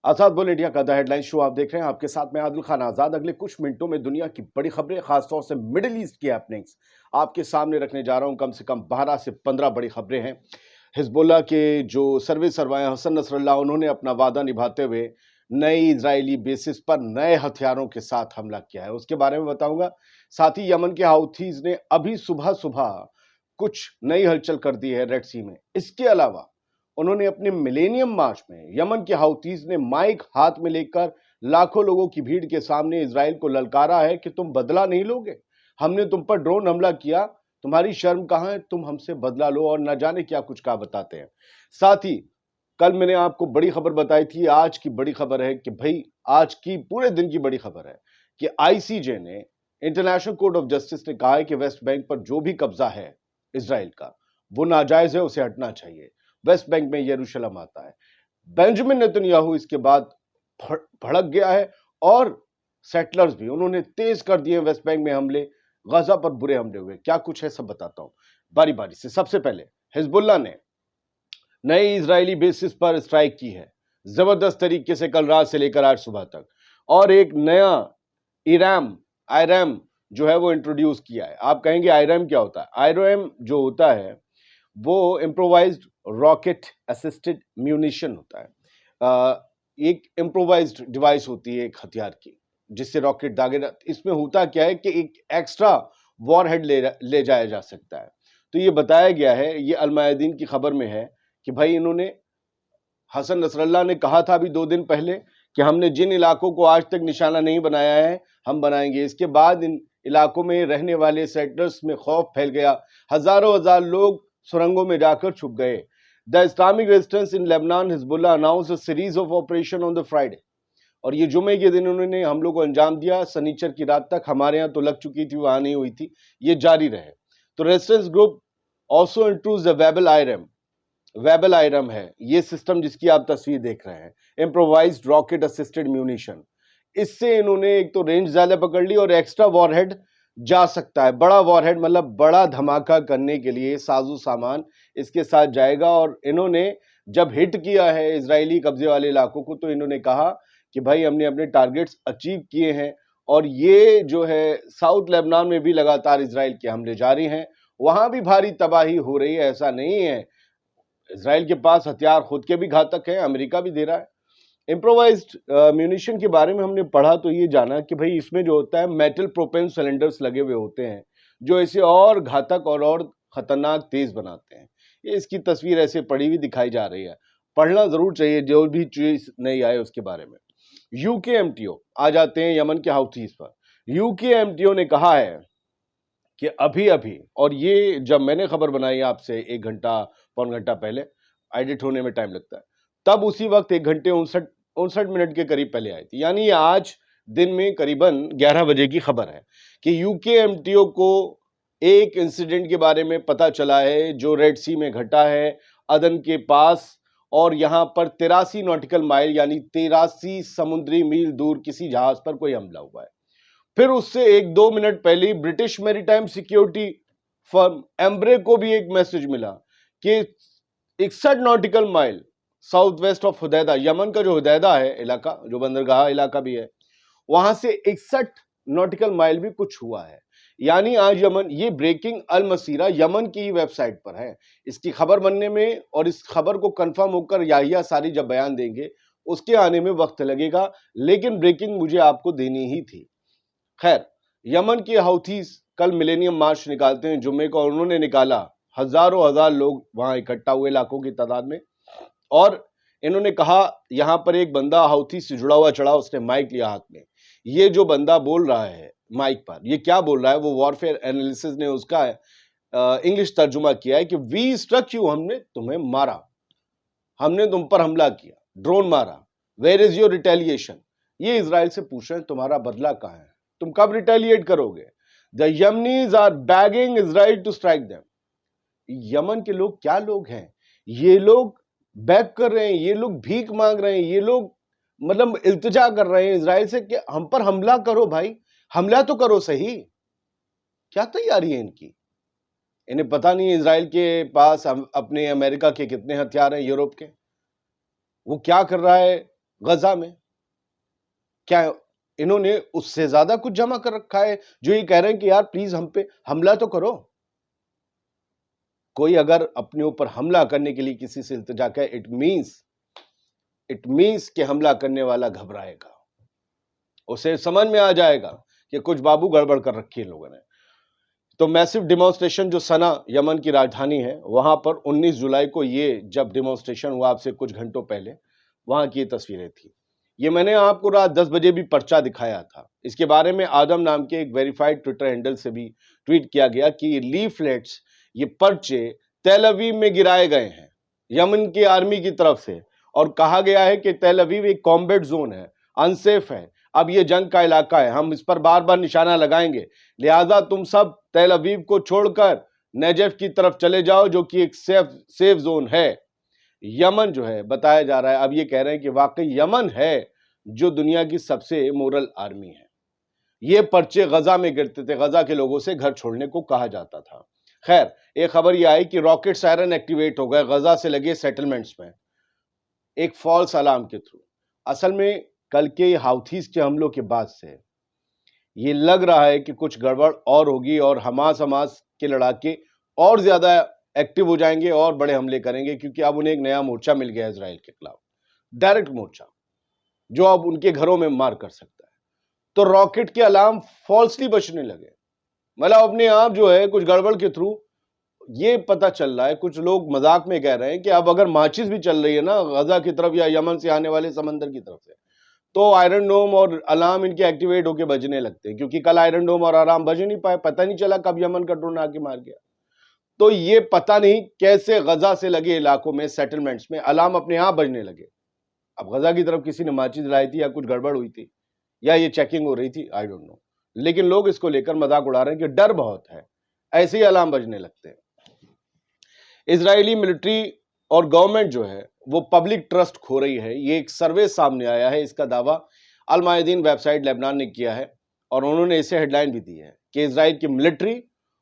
आजाद बोल इंडिया का the headline show आप देख रहे हैं। आपके साथ में आदिल खान आजाद। अगले कुछ मिनटों में दुनिया की बड़ी खबरें, खासतौर से मिडिल ईस्ट की हैपनिंग्स आपके सामने रखने जा रहा हूं। कम से कम 12 से 15 बड़ी खबरें हैं। हिजबुल्लाह के जो सर्विस सरवाए हसन नसरल्लाह, उन्होंने अपना वादा निभाते हुए नई इजरायली बेसिस पर नए हथियारों के साथ हमला किया है, उसके बारे में बताऊंगा। साथ ही यमन के हाउथीज ने अभी सुबह सुबह कुछ नई हलचल कर दी है रेड सी में। इसके अलावा उन्होंने अपने मिलेनियम मार्च में यमन के हाउथीज ने माइक हाथ में लेकर लाखों लोगों की भीड़ के सामने इजराइल को ललकारा है कि तुम बदला नहीं लोगे, हमने तुम पर ड्रोन हमला किया, तुम्हारी शर्म कहां है, तुम हमसे बदला लो। और न जाने क्या कुछ कहा बताते हैं। साथ ही कल मैंने आपको बड़ी खबर बताई थी, आज की बड़ी खबर है कि भाई आज की पूरे दिन की बड़ी खबर है कि आईसीजे ने, इंटरनेशनल कोर्ट ऑफ जस्टिस ने कहा है कि वेस्ट बैंक पर जो भी कब्जा है इजराइल का वो नाजायज है, उसे हटना चाहिए। वेस्ट बैंक में यरूशलेम आता है। बेंजामिन नेतन्याहू इसके बाद भड़क गया है और सेटलर्स भी उन्होंने तेज कर दिए वेस्ट बैंक में हमले। गजा पर बुरे हमले हुए, क्या कुछ है सब बताता हूं बारी बारी से। सबसे पहले हिजबुल्लाह ने नई इजरायली बेसिस पर स्ट्राइक की है जबरदस्त तरीके से कल रात से लेकर आज सुबह तक, और एक नया आईरैम जो है वो इंट्रोड्यूस किया है। आप कहेंगे आईरैम क्या होता है? आईरैम जो होता है वो इम्प्रोवाइज्ड रॉकेट असिस्टेड म्यूनिशन होता है। एक इम्प्रोवाइज्ड डिवाइस होती है एक हथियार की, जिससे रॉकेट दागे। इसमें होता क्या है कि एक एक्स्ट्रा वॉरहेड ले जाया जा सकता है। तो ये बताया गया है, ये अल मयादीन की खबर में है कि भाई इन्होंने, हसन नसरल्लाह ने कहा था अभी 2 दिन पहले कि हमने जिन इलाकों को आज तक निशाना नहीं बनाया है हम बनाएंगे। इसके बाद इन इलाकों में रहने वाले सेटलर्स में खौफ फैल गया, हजारों हजार लोग सुरंगों में जाकर छुप गए। The Islamic resistance in Lebanon Hezbollah announce a series of operation on the Friday, और ये जुमे के दिन उन्होंने हमलों को अंजाम दिया। सनीचर की रात तक हमारे यहाँ तो लग चुकी थी, वहां नहीं हुई थी, ये जारी रहे। तो resistance group also introduce the वेबल आयरम है ये सिस्टम जिसकी आप तस्वीर देख रहे हैं, इम्प्रोवाइज्ड रॉकेट असिस्टेड म्यूनिशन। इससे इन्होंने एक तो रेंज ज्यादा पकड़ ली और एक्स्ट्रा वॉरहेड जा सकता है। बड़ा वॉरहेड मतलब बड़ा धमाका करने के लिए साजो सामान इसके साथ जाएगा। और इन्होंने जब हिट किया है इजरायली कब्जे वाले इलाकों को, तो इन्होंने कहा कि भाई हमने अपने टारगेट्स अचीव किए हैं। और ये जो है साउथ लेबनान में भी लगातार इजराइल के हमले जारी हैं, वहां भी भारी तबाही हो रही है। ऐसा नहीं है, इजराइल के पास हथियार खुद के भी घातक है, अमेरिका भी दे रहा है। इम्प्रोवाइज्ड म्यूनिशन के बारे में हमने पढ़ा तो ये जाना कि भाई इसमें जो होता है मेटल प्रोपेन सिलेंडर्स लगे हुए होते हैं जो इसे और घातक और खतरनाक तेज बनाते हैं। ये इसकी तस्वीर ऐसे पड़ी हुई दिखाई जा रही है, पढ़ना जरूर चाहिए जो भी चीज नहीं आए उसके बारे में। यूकेएमटीओ आ जाते हैं यमन के हाउथीज पर। यूकेएमटीओ ने कहा है कि अभी अभी, और ये जब मैंने खबर बनाई आपसे 1 घंटा पौन घंटा पहले, एडिट होने में टाइम लगता है, तब उसी वक्त 1 घंटे 59 मिनट के करीब पहले आई थी। यानी आज दिन में करीबन 11 बजे की खबर है कि यूकेएमटीओ को एक इंसिडेंट के बारे में पता चला है जो रेड सी में घटा है अदन के पास। और यहां पर 83 नॉटिकल माइल यानी 83 समुद्री मील दूर किसी जहाज पर कोई हमला हुआ है। फिर उससे 1-2 मिनट पहले ही British maritime security firm Ambrey को भी एक मैसेज मिला कि 61 nautical mile south west of Hodeidah, यमन का जो हुदैदा है इलाका, जो बंदरगाह इलाका भी है, वहां से 61 नॉटिकल माइल भी कुछ हुआ है। यानी आज यमन, ये ब्रेकिंग अल मसीरा यमन की वेबसाइट पर है। इसकी खबर बनने में और इस खबर को कंफर्म होकर याहिया सारी जब बयान देंगे उसके आने में वक्त लगेगा, लेकिन ब्रेकिंग मुझे आपको देनी ही थी। खैर, यमन के हाउथीज कल मिलेनियम मार्च निकालते हैं जुम्मे को, और उन्होंने निकाला। हजारों हजार लोग वहां इकट्ठा हुए लाखों की तादाद में, और इन्होंने कहा, यहां पर एक बंदा हाउथी से जुड़ा हुआ चढ़ा, उसने माइक लिया हाथ में। ये जो बंदा बोल रहा है माइक पर, ये क्या बोल रहा है, वो वॉरफेयर एनालिसिस ने उसका इंग्लिश तर्जुमा किया है कि वी स्ट्रक यू, हमने तुम्हें मारा, हमने तुम पर हमला किया, ड्रोन मारा, वेयर इज योर रिटेलिएशन। ये इजराइल से पूछ रहे हैं तुम्हारा बदला कहां है, तुम कब रिटेलिएट करोगे। The Yemenis are begging Israel to strike them. यमन के लोग क्या लोग हैं, ये लोग बैग कर रहे हैं, ये लोग भीख मांग रहे हैं, ये लोग मतलब इल्तिजा कर रहे हैं इजराइल से कि हम पर हमला करो भाई, हमला तो करो सही। क्या तैयारी है इनकी? इन्हें पता नहीं इजराइल के पास अपने अमेरिका के कितने हथियार हैं, यूरोप के, वो क्या कर रहा है, गजा में? क्या इन्होंने उससे ज्यादा कुछ जमा कर रखा है जो ये कह रहे हैं कि यार प्लीज हम पे हमला तो करो? कोई अगर अपने ऊपर हमला करने के लिए किसी से इल्तिजा करे, इट मीन्स कि हमला करने वाला घबराएगा, उसे समझ में आ जाएगा कि कुछ बाबू गड़बड़ कर रखी है लोगों ने। तो मैसिव डिमॉन्स्ट्रेशन जो सना यमन की राजधानी है वहां पर 19 जुलाई को ये जब डिमॉन्स्ट्रेशन हुआ आपसे कुछ घंटों पहले, वहां की तस्वीरें थी। ये मैंने आपको रात 10 बजे भी पर्चा दिखाया था। इसके बारे में आदम नाम के एक वेरीफाइड ट्विटर हैंडल से भी ट्वीट किया गया कि ये लीफलेट्स, ये पर्चे तेल अवीव में गिराए गए हैं यमन की आर्मी की तरफ से, और कहा गया है कि तेल अवीव एक कॉम्बैट जोन है, अनसेफ है, अब ये जंग का इलाका है, हम इस पर बार बार निशाना लगाएंगे, लिहाजा तुम सब तेल अवीव को छोड़कर नेजेफ की तरफ चले जाओ जो कि एक सेफ जोन है। यमन जो है बताया जा रहा है, अब ये कह रहे हैं कि वाकई यमन है जो दुनिया की सबसे मोरल आर्मी है। ये पर्चे गजा में गिरते थे, गजा के लोगों से घर छोड़ने को कहा जाता था। खैर, एक खबर यह आई कि रॉकेट सायरन एक्टिवेट हो गए गजा से लगे सेटलमेंट्स में एक फॉल्स अलार्म के थ्रू। असल में कल के हाउथीज के हमलों के बाद से ये लग रहा है कि कुछ गड़बड़ और होगी और हमास हमास के लड़ाके और ज्यादा एक्टिव हो जाएंगे और बड़े हमले करेंगे, क्योंकि अब उन्हें एक नया मोर्चा मिल गया इजराइल के खिलाफ, डायरेक्ट मोर्चा जो अब उनके घरों में मार कर सकता है। तो रॉकेट के अलार्म फॉल्सली बचने लगे, मतलब अपने आप जो है कुछ गड़बड़ के थ्रू। ये पता चल रहा है, कुछ लोग मजाक में कह रहे हैं कि अब अगर माचिस भी चल रही है ना गजा की तरफ या यमन से आने वाले समंदर की तरफ से, तो आयरन डोम और अलार्म इनके एक्टिवेट होके बजने लगते हैं, क्योंकि कल आयरन डोम और अलार्म बज नहीं पाए, पता नहीं चला कब यमन का ड्रोन आके मार गया। तो ये पता नहीं कैसे गजा से लगे इलाकों में सेटलमेंट्स में अलार्म अपने आप बजने लगे। अब गजा की तरफ किसी ने माचिस जलाई थी या कुछ गड़बड़ हुई थी या ये चेकिंग हो रही थी, आई डोंट नो, लेकिन लोग इसको लेकर मजाक उड़ा रहे हैं कि डर बहुत है, ऐसे ही अलार्म बजने लगते हैं। इजरायली मिलिट्री और गवर्नमेंट जो है वो पब्लिक ट्रस्ट खो रही है, ये एक सर्वे सामने आया है। इसका दावा अल मायदीन वेबसाइट लेबनान ने किया है और उन्होंने इसे हेडलाइन भी दी है कि इजराइल की मिलिट्री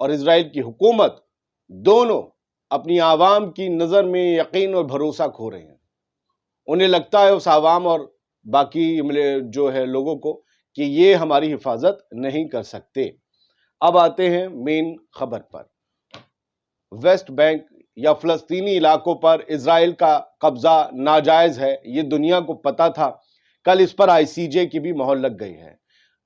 और इजराइल की हुकूमत दोनों अपनी आवाम की नजर में यकीन और भरोसा खो रहे हैं। उन्हें लगता है उस आवाम और बाकी जो है लोगों को कि ये हमारी हिफाजत नहीं कर सकते। अब आते हैं मेन खबर पर। वेस्ट बैंक या फलस्तीनी इलाकों पर इजराइल का कब्जा नाजायज है, ये दुनिया को पता था। कल इस पर आईसीजे की भी मोहर लग गई है।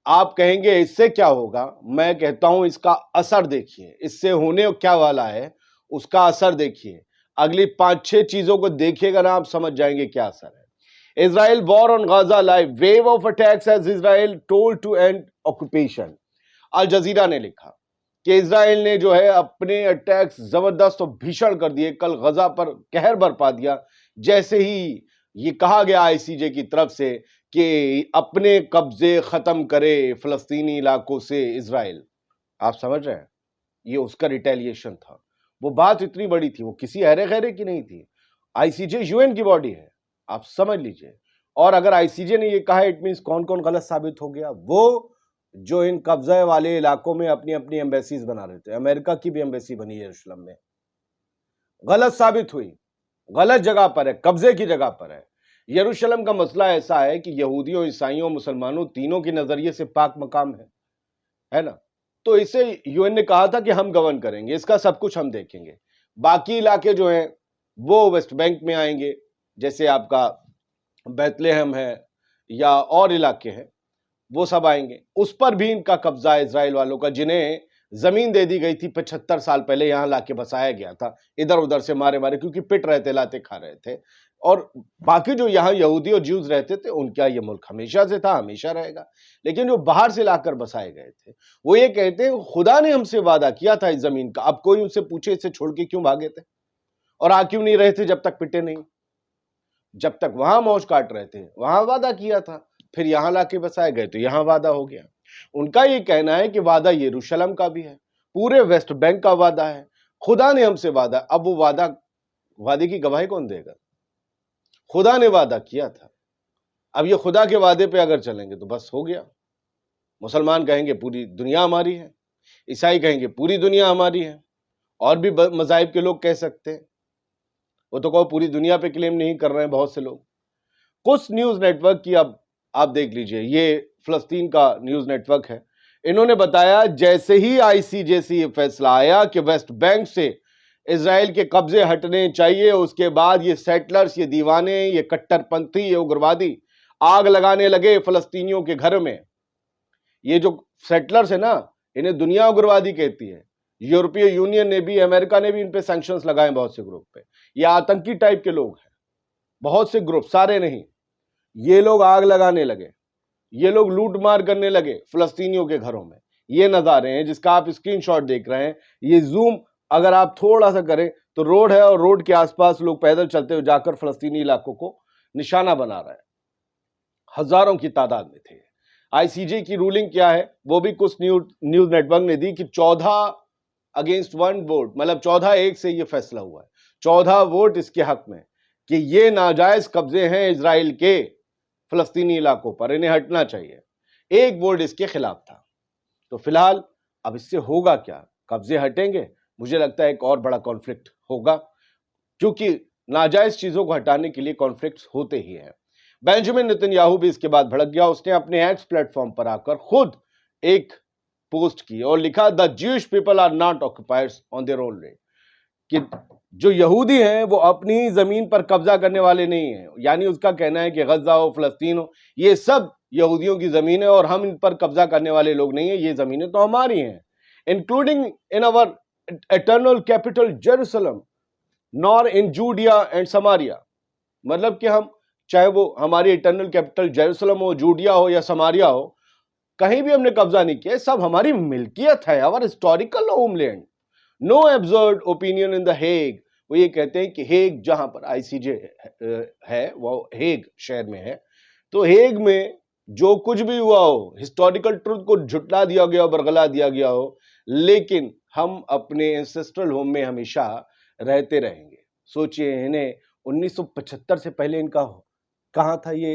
आप कहेंगे इससे क्या होगा, मैं कहता हूं इसका असर देखिए, इससे होने क्या वाला है उसका असर देखिए। अगली 5-6 चीजों को देखिएगा ना, आप समझ जाएंगे क्या असर है। Israel war on Gaza live, wave of attacks as Israel told to end occupation. Al Jazeera ने लिखा कि इजराइल ने जो है अपने अटैक्स जबरदस्त और भीषण कर दिए, कल गजा पर कहर बरपा दिया, जैसे ही ये कहा गया आईसीजे की तरफ से कि अपने कब्जे खत्म करे फलस्तीनी इलाकों से इजराइल। आप समझ रहे हैं, ये उसका रिटेलिएशन था। वो बात इतनी बड़ी थी, वो किसी अहरे खैरे की नहीं थी। आईसीजे यूएन की बॉडी है, आप समझ लीजिए। और अगर आईसीजे ने ये कहा, इट मीन्स कौन कौन गलत साबित हो गया? वो जो इन कब्जे वाले इलाकों में अपनी अपनी एम्बेसीज बना रहे थे। अमेरिका की भी एम्बेसी बनी यरूशलेम में, गलत साबित हुई, गलत जगह पर है, कब्जे की जगह पर है। यरूशलेम का मसला ऐसा है कि यहूदियों, ईसाइयों, मुसलमानों तीनों के नजरिए से पाक मकाम है ना। तो इसे यूएन ने कहा था कि हम गवर्न करेंगे, इसका सब कुछ हम देखेंगे। बाकी इलाके जो हैं वो वेस्ट बैंक में आएंगे, जैसे आपका बैतलेहम है या और इलाके हैं, वो सब आएंगे। उस पर भी इनका कब्जा है इजराइल वालों का, जिन्हें जमीन दे दी गई थी 75 साल पहले, यहां लाके बसाया गया था, इधर उधर से मारे मारे, क्योंकि पिट रहे थे, लाते खा रहे थे। और बाकी जो यहाँ यहूदी और ज्यूज रहते थे, उनका ये मुल्क हमेशा से था, हमेशा रहेगा। लेकिन जो बाहर से लाकर बसाए गए थे, वो ये कहते हैं खुदा ने हमसे वादा किया था इस जमीन का। अब कोई उनसे पूछे इसे छोड़ के क्यों भागे थे और आ क्यों नहीं रहे थे जब तक पिटे नहीं? जब तक वहां मौज काट रहे थे वहां वादा किया था, फिर यहां लाके बसाए गए तो यहां वादा हो गया। उनका ये कहना है कि वादा यरूशलेम का भी है, पूरे वेस्ट बैंक का वादा है, खुदा ने हमसे वादा। अब वो वादे की गवाही कौन देगा? खुदा ने वादा किया था। अब ये खुदा के वादे पे अगर चलेंगे तो बस हो गया। मुसलमान कहेंगे पूरी दुनिया हमारी है, ईसाई कहेंगे पूरी दुनिया हमारी है, और भी मज़ाहिब के लोग कह सकते हैं। वो तो कहो पूरी दुनिया पे क्लेम नहीं कर रहे हैं बहुत से लोग। कुछ न्यूज नेटवर्क की, अब आप देख लीजिए, ये फिलिस्तीन का न्यूज नेटवर्क है, इन्होंने बताया जैसे ही ICJ से ये फैसला आया कि वेस्ट बैंक से इजराइल के कब्जे हटने चाहिए, उसके बाद ये सेटलर्स, ये दीवाने, ये कट्टरपंथी, ये उग्रवादी आग लगाने लगे फिलिस्तीनियों के घर में। ये जो सेटलर्स है ना, इन्हें दुनिया उग्रवादी कहती है। यूरोपीय यूनियन ने भी, अमेरिका ने भी इन पे सैंक्शंस लगाए बहुत से ग्रुप पे। ये आतंकी टाइप के लोग हैं, बहुत से ग्रुप, सारे नहीं। ये लोग आग लगाने लगे, ये लोग लूट मार करने लगे फिलिस्तीनियों के घरों में। ये नजारे हैं जिसका आप स्क्रीनशॉट देख रहे हैं। ये जूम अगर आप थोड़ा सा करें तो रोड है, और रोड के आसपास लोग पैदल चलते हुए जाकर फिलिस्तीनी इलाकों को निशाना बना रहे हैं। हजारों की तादाद में थे। ICJ की रूलिंग क्या है वो भी कुछ न्यूज नेटवर्क ने दी कि 14 against 1 वोट, मतलब 14-1 से ये फैसला हुआ है। 14 वोट इसके हक में कि ये नाजायज कब्जे हैं इजराइल के फिलिस्तीनी इलाकों पर, इन्हें हटना चाहिए। 1 वोट इसके खिलाफ था। तो फिलहाल अब इससे होगा क्या? कब्जे हटेंगे? मुझे लगता है एक और बड़ा कॉन्फ्लिक्ट होगा, क्योंकि नाजायज चीजों को हटाने के लिए कॉन्फ्लिक्ट्स होते ही हैं। बेंजामिन नेतन्याहू भी इसके बाद भड़क गया। उसने अपने एक्स प्लेटफॉर्म पर आकर खुद एक पोस्ट की और लिखा, the Jewish people are not occupiers on their own land, कि जो यहूदी हैं वो अपनी जमीन पर कब्जा करने वाले नहीं हैं। यानी उसका कहना है कि गजा हो, फिलिस्तीन हो, ये सब यहूदियों की जमीन है और हम इन पर कब्जा करने वाले लोग नहीं है, ये जमीनें तो हमारी हैं, including in our eternal capital Jerusalem, nor in Judea and Samaria. मतलब कि हम, चाहे वो हमारी इटर्नल कैपिटल जेरूसलम हो, जूडिया हो या समारिया हो, कहीं भी हमने कब्जा नहीं किया, सब हमारी मिल्कियत है, our historical homeland. No absurd opinion in the Hague. वो ये कहते हैं कि हेग, जहां पर ICJ है, वो हेग शहर में है, तो हेग में जो कुछ भी हुआ हो, हिस्टोरिकल ट्रुथ को झुटला दिया गया हो, बरगला दिया गया हो, लेकिन हम अपने एंसेस्ट्रल होम में हमेशा रहते रहेंगे। सोचिए, इन्हें 1975 से पहले इनका कहां था ये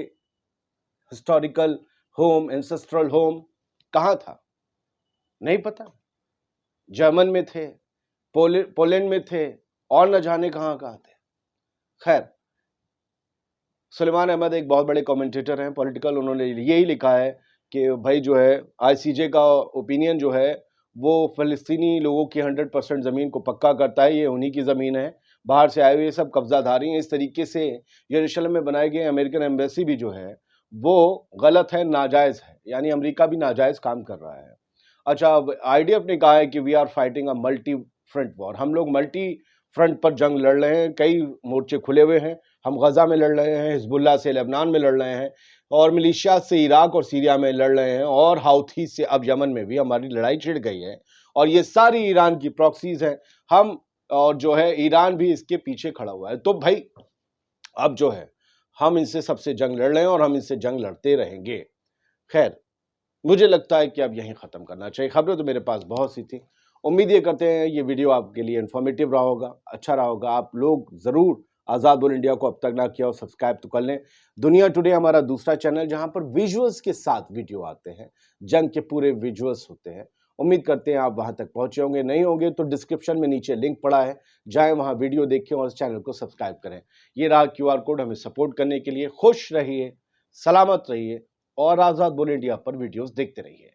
हिस्टोरिकल होम, एंसेस्ट्रल होम कहां था? नहीं पता। जर्मन में थे, पोलैंड में थे, और न जाने कहां कहां थे। खैर, सुलेमान अहमद एक बहुत बड़े कमेंटेटर हैं पॉलिटिकल, उन्होंने यही लिखा है कि भाई जो है ICJ का ओपिनियन जो है वो फिलिस्तीनी लोगों की 100% ज़मीन को पक्का करता है, ये उन्हीं की ज़मीन है, बाहर से आए हुए सब कब्जाधारी हैं। इस तरीके से यरूशलेम में बनाए गए अमेरिकन एम्बेसी भी जो है वो गलत है, नाजायज़ है, यानी अमेरिका भी नाजायज़ काम कर रहा है। अच्छा, अब IDF ने कहा है कि we are fighting a multi front war, हम लोग मल्टी फ्रंट पर जंग लड़ रहे हैं, कई मोर्चे खुले हुए हैं। हम गजा में लड़ रहे हैं, हिजबुल्लाह से लेबनान में लड़ रहे हैं, और मिलिशिया से इराक और सीरिया में लड़ रहे हैं, और हाउथी से अब यमन में भी हमारी लड़ाई छिड़ गई है, और ये सारी ईरान की प्रॉक्सीज हैं। हम, और जो है ईरान भी इसके पीछे खड़ा हुआ है। तो भाई अब जो है हम इनसे सबसे जंग लड़ रहे हैं और हम इनसे जंग लड़ते रहेंगे। खैर, मुझे लगता है कि अब यहीं ख़त्म करना चाहिए। खबरें तो मेरे पास बहुत सी थी। उम्मीद ये करते हैं ये वीडियो आपके लिए इन्फॉर्मेटिव रहा होगा, अच्छा रहा होगा। आप लोग ज़रूर आज़ाद बोल इंडिया को अब तक ना किया हो, सब्सक्राइब तो कर लें। दुनिया टुडे हमारा दूसरा चैनल, जहां पर विजुअल्स के साथ वीडियो आते हैं, जंग के पूरे विजुअल्स होते हैं। उम्मीद करते हैं आप वहां तक पहुंचे होंगे। नहीं होंगे तो डिस्क्रिप्शन में नीचे लिंक पड़ा है, जाएं वहां वीडियो देखें और इस चैनल को सब्सक्राइब करें। ये रहा QR कोड हमें सपोर्ट करने के लिए। खुश रहिए, सलामत रहिए और आज़ाद बोल इंडिया पर वीडियोज़ देखते रहिए।